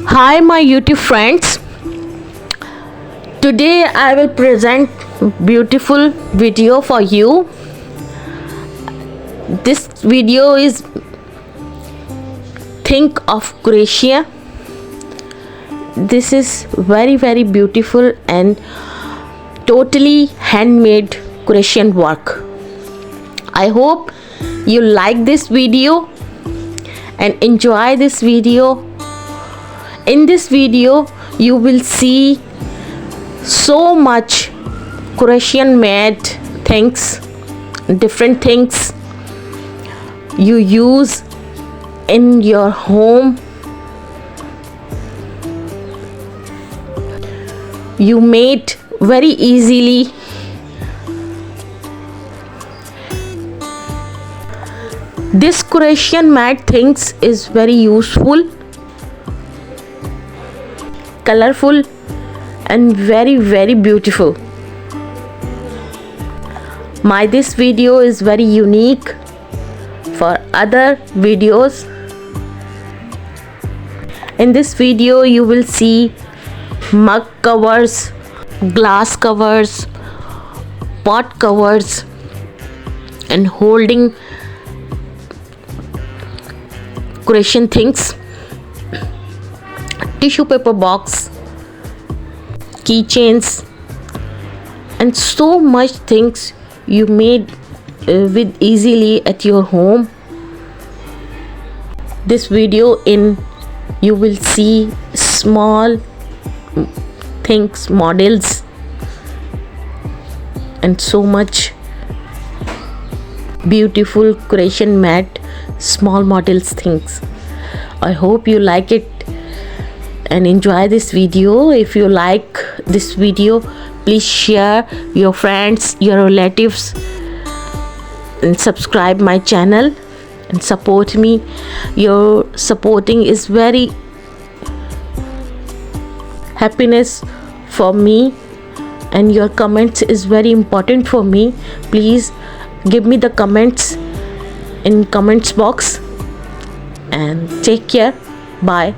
Hi my YouTube friends. Today I will present beautiful video for you. This video is think of crochet. This is very beautiful and totally handmade crochet work. I hope you like this video and enjoy this video. In this video you will see so much crochet made things, different things you use in your home. You made very easily. This crochet made things is very useful, colorful and very beautiful. This video is very unique for other videos. In this video you will see mug covers, glass covers, pot covers and holding crochet things, tissue paper box, keychains and so much things you made with easily at your home. This video you will see small things, models and so much beautiful crochet mat, small models things. I hope you like it and enjoy this video. If you like this video, please share your friends, your relatives and subscribe my channel and support me. Your supporting is very happiness for me and your comments is very important for me. Please give me the comments in comments box and take care. Bye.